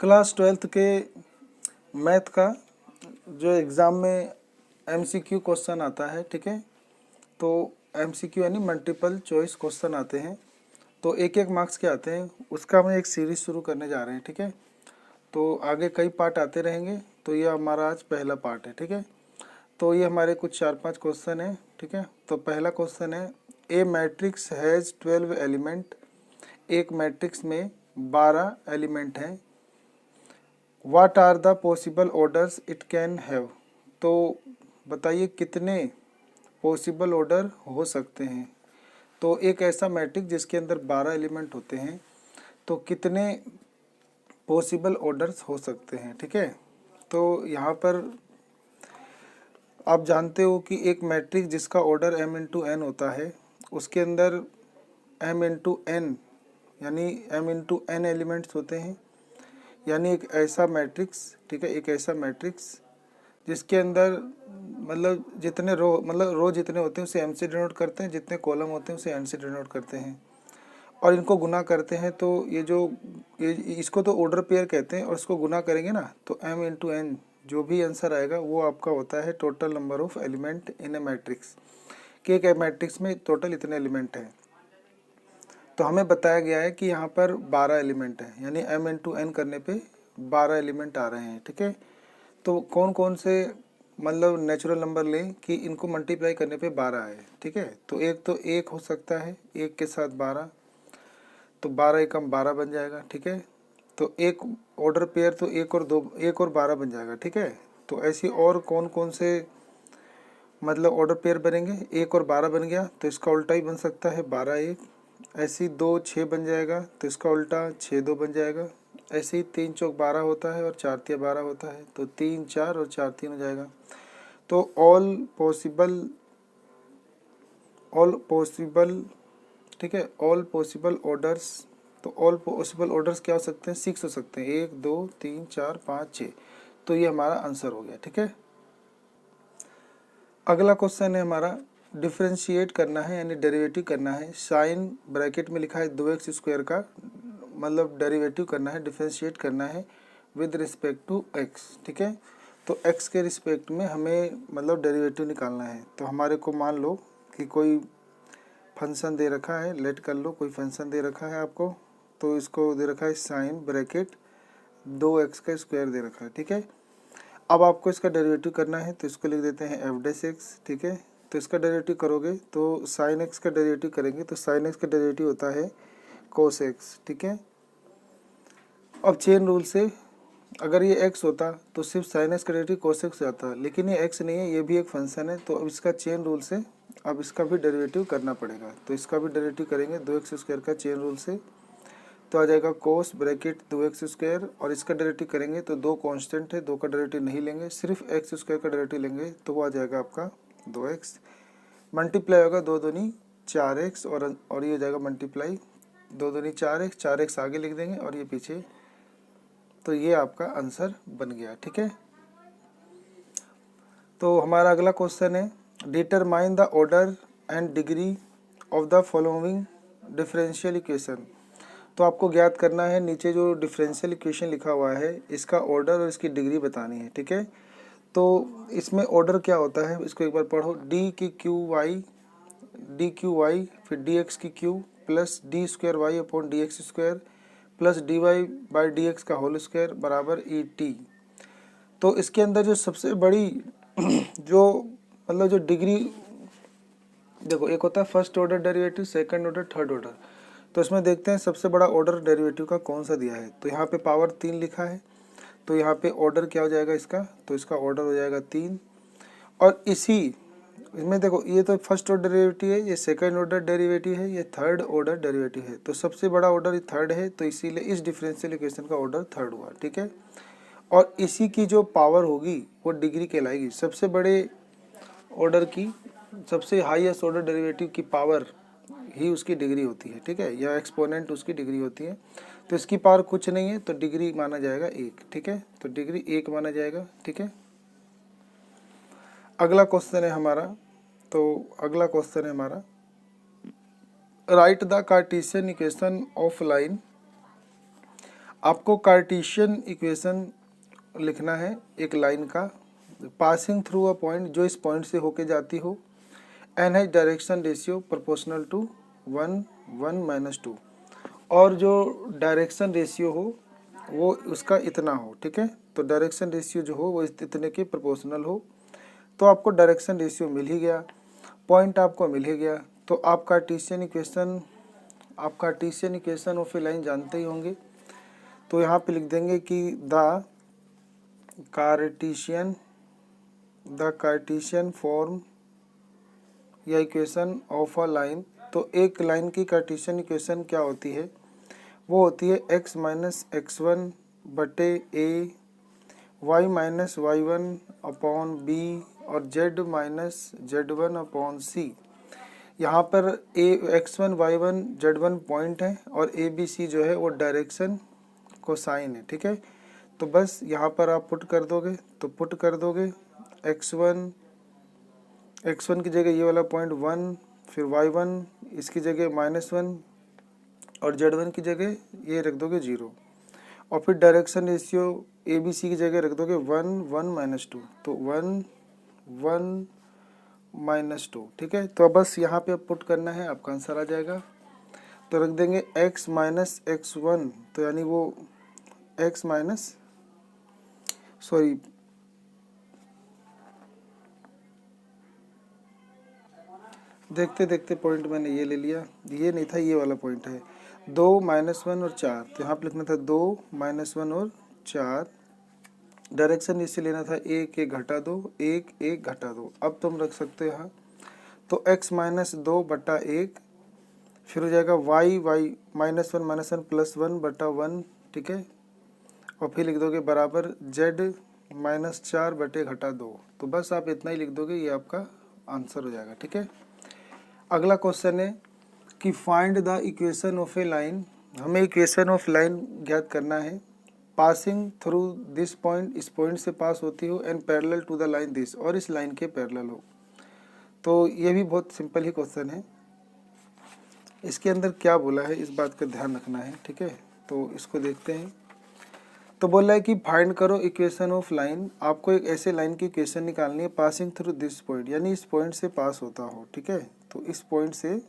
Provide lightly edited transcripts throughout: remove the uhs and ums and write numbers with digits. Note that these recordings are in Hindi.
क्लास 12th के मैथ का जो एग्ज़ाम में MCQ क्वेश्चन आता है, ठीक है। तो MCQ यानी मल्टीपल चॉइस क्वेश्चन आते हैं, तो एक एक मार्क्स के आते हैं। उसका हम एक सीरीज़ शुरू करने जा रहे हैं, ठीक है। तो आगे कई पार्ट आते रहेंगे, तो ये हमारा आज पहला पार्ट है, ठीक है। तो ये हमारे कुछ 4-5 क्वेश्चन हैं, ठीक है। तो पहला क्वेश्चन है, ए मैट्रिक्स हैज़ 12 एलिमेंट। एक मैट्रिक्स में 12 एलिमेंट हैं। What are the possible orders it can have. तो बताइए कितने पॉसिबल ऑर्डर हो सकते हैं। तो एक ऐसा मैट्रिक्स जिसके अंदर 12 एलिमेंट होते हैं, तो कितने पॉसिबल ऑर्डर्स हो सकते हैं, ठीक है। तो यहाँ पर आप जानते हो कि एक मैट्रिक्स जिसका ऑर्डर m इंटू एन होता है, उसके अंदर m इंटू एन यानी m इंटू एन एलिमेंट्स होते हैं। यानी एक ऐसा मैट्रिक्स, ठीक है, एक ऐसा मैट्रिक्स जिसके अंदर मतलब जितने रो जितने होते हैं उसे m से डिनोट करते हैं, जितने कॉलम होते हैं उसे n से डिनोट करते हैं, और इनको गुना करते हैं। तो ये इसको तो ऑर्डर पेयर कहते हैं, और इसको गुना करेंगे ना तो m इंटू एन जो भी आंसर आएगा वो आपका होता है total number of element in A matrix, कि एक मैट्रिक्स में टोटल इतने एलिमेंट हैं। तो हमें बताया गया है कि यहाँ पर 12 एलिमेंट हैं, यानी m इंटू एन करने पे 12 एलिमेंट आ रहे हैं, ठीक है। तो कौन कौन से मतलब नेचुरल नंबर लें कि इनको मल्टीप्लाई करने पे 12 आए, ठीक है। तो एक हो सकता है, एक के साथ 12, तो 12 एकम 12 बन जाएगा, ठीक है। तो एक ऑर्डर पेयर तो एक और 12 बन जाएगा, ठीक है। तो ऐसी और कौन कौन से मतलब ऑर्डर पेयर बनेंगे, 1 और 12 बन गया तो इसका उल्टा ही बन सकता है 12 1। ऐसे ही 2 6 बन जाएगा तो इसका उल्टा 6 2 बन जाएगा। ऐसे ही 3 चौक 12 होता है और 4 तिया 12 होता है, तो 3 4 और 4 3 हो जाएगा। तो ऑल पॉसिबल, ठीक है, ऑल पॉसिबल ऑर्डर्स। तो ऑल पॉसिबल ऑर्डर्स क्या हो सकते हैं, 6 हो सकते हैं, 1 2 3 4 5 6। तो ये हमारा आंसर हो गया, ठीक है। अगला क्वेश्चन है हमारा, डिफ्रेंशिएट करना है यानी डेरिवेटिव करना है। साइन ब्रैकेट में लिखा है 2x स्क्वायर का मतलब डेरिवेटिव करना है, डिफ्रेंशिएट करना है विद रिस्पेक्ट टू x, ठीक है। तो x के रिस्पेक्ट में हमें मतलब डेरिवेटिव निकालना है। तो हमारे को मान लो कि कोई फंक्शन दे रखा है, लेट कर लो कोई फंक्शन दे रखा है आपको, तो इसको दे रखा है साइन ब्रैकेट 2x का स्क्वायर दे रखा है, ठीक है। अब आपको इसका डेरिवेटिव करना है, तो इसको लिख देते हैं f'(x), ठीक है। तो इसका डेरिवेटिव करोगे तो साइन x का डेरिवेटिव करेंगे तो साइन x का डेरिवेटिव होता है cos x, ठीक है। अब चेन रूल से अगर ये x होता तो सिर्फ साइन x का डेरिवेटिव cos x आता, लेकिन ये x नहीं है, ये भी एक फंक्शन है। तो अब इसका चेन रूल से अब इसका भी डेरिवेटिव करना पड़ेगा। तो इसका भी डेरिवेटिव करेंगे 2x स्क्वायर का चेन रूल से, तो आ जाएगा कोस ब्रैकेट 2x स्क्वायर, और इसका डेरिवेटिव करेंगे तो 2 कांस्टेंट है, 2 का डेरिवेटिव नहीं लेंगे, सिर्फ x स्क्वायर का डेरिवेटिव लेंगे, तो वो आ जाएगा आपका 2x। मल्टीप्लाई होगा 2 दूनी 4x, और ये हो जाएगा मल्टीप्लाई 2 दूनी 4x, 4x आगे लिख देंगे और ये पीछे। तो ये आपका आंसर बन गया, ठीक है। तो हमारा अगला क्वेश्चन है, determine the order and degree of the following differential equation. तो आपको ज्ञात करना है, नीचे जो डिफरेंशियल इक्वेशन लिखा हुआ है इसका ऑर्डर और इसकी डिग्री बतानी है, ठीक है। तो इसमें ऑर्डर क्या होता है इसको एक बार पढ़ो, डी क्यू वाई फिर डी एक्स की Q plus D square Y upon D X square plus D Y by D X का होल स्क्वायर बराबर ई टी। तो इसके अंदर जो सबसे बड़ी जो मतलब जो डिग्री, देखो एक होता है first order derivative, second order, third order. तो इसमें देखते हैं सबसे बड़ा ऑर्डर डेरिवेटिव का कौन सा दिया है। तो यहाँ पे पावर 3 लिखा है, तो यहाँ पे ऑर्डर क्या हो जाएगा इसका, तो इसका ऑर्डर हो जाएगा 3। और इसी इसमें देखो ये तो फर्स्ट ऑर्डर डेरिवेटिव है, ये सेकंड ऑर्डर डेरिवेटिव है, ये थर्ड ऑर्डर डेरिवेटिव है। तो सबसे बड़ा ऑर्डर थर्ड है, तो इसीलिए इस डिफरेंशियल इक्वेशन का ऑर्डर थर्ड हुआ, ठीक है। और इसी की जो पावर होगी वो डिग्री कहलाएगी। सबसे बड़े ऑर्डर की सबसे हाईएस्ट ऑर्डर डेरिवेटिव की पावर ही उसकी डिग्री होती है, ठीक है, या एक्सपोनेंट उसकी डिग्री होती है। तो इसकी पावर कुछ नहीं है, तो डिग्री माना जाएगा 1, ठीक है। तो डिग्री 1 माना जाएगा, ठीक है। अगला क्वेश्चन है हमारा, तो अगला क्वेश्चन है हमारा, right the Cartesian equation of line आपको कार्टेशियन इक्वेशन लिखना है एक लाइन का, पासिंग थ्रू अ पॉइंट, जो इस पॉइंट से होके जाती हो, N has direction ratio proportional to 1 1 -2, और जो डायरेक्शन रेशियो हो वो उसका इतना हो, ठीक है। तो डायरेक्शन रेशियो जो हो वो इतने के प्रोपोर्शनल हो, तो आपको डायरेक्शन रेशियो मिल ही गया, पॉइंट आपको मिल ही गया। तो आप Cartesian equation of a line जानते ही होंगे। तो यहाँ पे लिख देंगे कि द कार्टेशियन फॉर्म या इक्वेशन ऑफ अ लाइन। तो एक लाइन की कार्टेशियन इक्वेशन क्या होती है, वो होती है x माइनस x1 बटे a, y minus y1 upon b और z minus z1 upon c। यहाँ पर x1 y1 z1 पॉइंट है और a b c जो है वो डायरेक्शन को साइन है, ठीक है। तो बस यहाँ पर आप पुट कर दोगे, तो पुट कर दोगे x1 की जगह ये वाला पॉइंट 1, फिर y1 इसकी जगह -1 और z1 की जगह ये रख दोगे 0, और फिर direction ratio A B C की जगह रख दोगे 1 1 -2, तो 1 1 -2, ठीक है। तो बस यहाँ पे पुट करना है, आपका आंसर आ जाएगा। तो रख देंगे x माइनस x1, तो यानी वो x माइनस सॉरी देखते देखते पॉइंट मैंने ये ले लिया, ये नहीं था, ये वाला पॉइंट है 2 -1 और 4, तो यहाँ पे लिखना था 2 -1 और 4। डायरेक्शन इससे लेना था 1 1 घटा 2, 1 1 घटा 2। अब तुम रख सकते हो यहाँ, तो x माइनस 2 बटा 1, फिर हो जाएगा y -1 प्लस 1 बटा 1, ठीक है। और फिर लिख दोगे बराबर z माइनस 4 बटे घटा 2। तो बस आप इतना ही लिख दोगे, ये आपका आंसर हो जाएगा, ठीक है। अगला क्वेश्चन है कि find the equation of a line. हमें इक्वेशन ऑफ लाइन ज्ञात करना है, पासिंग थ्रू दिस पॉइंट, इस पॉइंट से पास होती हो, and parallel to the line this, और इस लाइन के पैरेलल हो। तो ये भी बहुत सिंपल ही क्वेश्चन है। इसके अंदर क्या बोला है इस बात का ध्यान रखना है, ठीक है। तो इसको देखते हैं। तो बोल रहा है कि फाइंड करो इक्वेशन ऑफ लाइन। आपको एक ऐसे लाइन की इक्वेशन निकालनी है, पासिंग थ्रू दिस पॉइंट, यानी इस पॉइंट से पास होता हो, ठीक है। तो इस पॉइंट से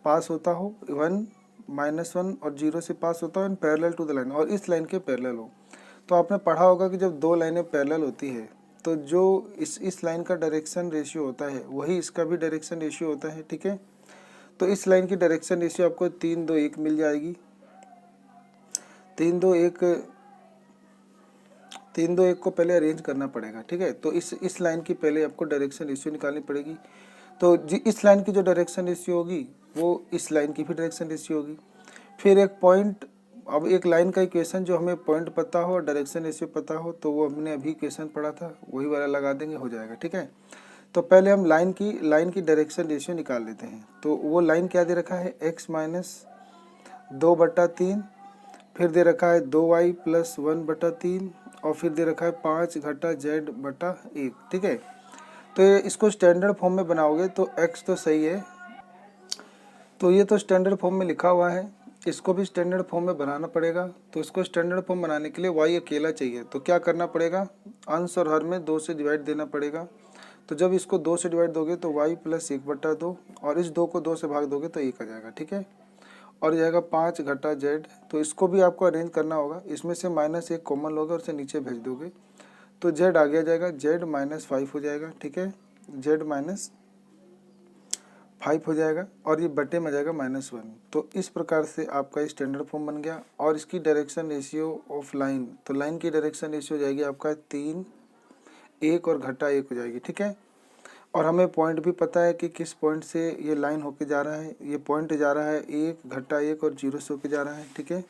पास होता हो, 1 -1 और 0 से पास होता हो, and parallel to the line, और इस लाइन के पैरेलल हो। तो आपने पढ़ा होगा कि जब दो लाइनें पैरेलल होती है तो जो इस लाइन का डायरेक्शन रेशियो होता है वही इसका भी डायरेक्शन रेशियो होता है, ठीक है। तो इस लाइन की डायरेक्शन रेशियो आपको 3 2 1 मिल जाएगी। 3 2 1 को पहले अरेंज करना पड़ेगा, ठीक है। तो इस लाइन की पहले आपको डायरेक्शन रेशियो निकालनी पड़ेगी। तो इस लाइन की जो डायरेक्शन रेशियो होगी वो इस लाइन की भी डायरेक्शन रेशियो होगी। फिर एक पॉइंट, अब एक लाइन का इक्वेशन जो हमें पॉइंट पता हो और डायरेक्शन रेशियो पता हो, तो वो हमने अभी इक्वेशन पढ़ा था, वही वाला लगा देंगे, हो जाएगा, ठीक है। तो पहले हम लाइन की डायरेक्शन रेशियो निकाल लेते हैं। तो वो लाइन क्या दे रखा है, x माइनस 2 बटा 3, फिर दे रखा है 2y प्लस 1 बटा 3, और फिर दे रखा है 5 घटा z बटा 1, ठीक है। तो इसको स्टैंडर्ड फॉर्म में बनाओगे तो x तो सही है, तो ये तो स्टैंडर्ड फॉर्म में लिखा हुआ है, इसको भी स्टैंडर्ड फॉर्म में बनाना पड़ेगा। तो इसको स्टैंडर्ड फॉर्म बनाने के लिए y अकेला चाहिए, तो क्या करना पड़ेगा, अंश और हर में 2 से डिवाइड देना पड़ेगा। तो जब इसको 2 से डिवाइड दोगे तो y प्लस 1 बटा 2, और इस 2 को 2 से भाग दोगे तो 1 आ जाएगा, ठीक है। और जाएगा 5 घटा z, तो इसको भी आपको अरेंज करना होगा, इसमें से -1 कॉमन लोगे और उसे नीचे भेज दोगे, तो z आगे जाएगा, z -5 हो जाएगा, ठीक है, z -5 हो जाएगा, और ये बटे में जाएगा -1। तो इस प्रकार से आपका स्टैंडर्ड फॉर्म बन गया। और इसकी डायरेक्शन रेशियो ऑफ लाइन, तो लाइन की डायरेक्शन रेशियो हो जाएगी आपका 3 1 और घटा 1 हो जाएगी, ठीक है। और हमें पॉइंट भी पता है कि किस पॉइंट से ये लाइन होके जा रहा है, ये पॉइंट जा रहा है 1 घटा 1 और 0 से होके जा रहा है, ठीक है,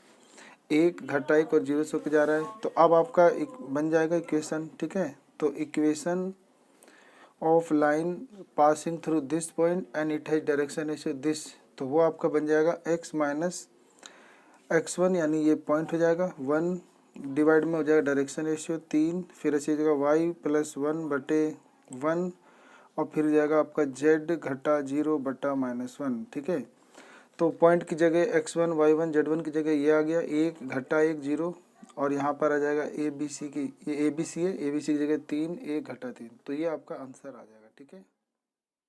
1 घटा 1 और 0 से होके जा रहा है। तो अब आपका बन जाएगा इक्वेशन, ठीक है। तो equation of line passing through this point and it has direction ratio this, तो वो आपका बन जाएगा x माइनस x1, यानी ये पॉइंट हो जाएगा 1 डिवाइड में हो जाएगा डायरेक्शन रेशियो 3, फिर ऐसे हो जाएगा y प्लस 1 बटे 1, और फिर हो जाएगा आपका z घटा 0 बटा -1, ठीक है। तो पॉइंट की जगह x1 y1 z1 की जगह ये आ गया 1 घटा 1 0, और यहाँ पर आ जाएगा ABC की, ये ABC है, ABC की जगह 3 1 घटा 3, तो ये आपका आंसर आ जाएगा। ठीक है।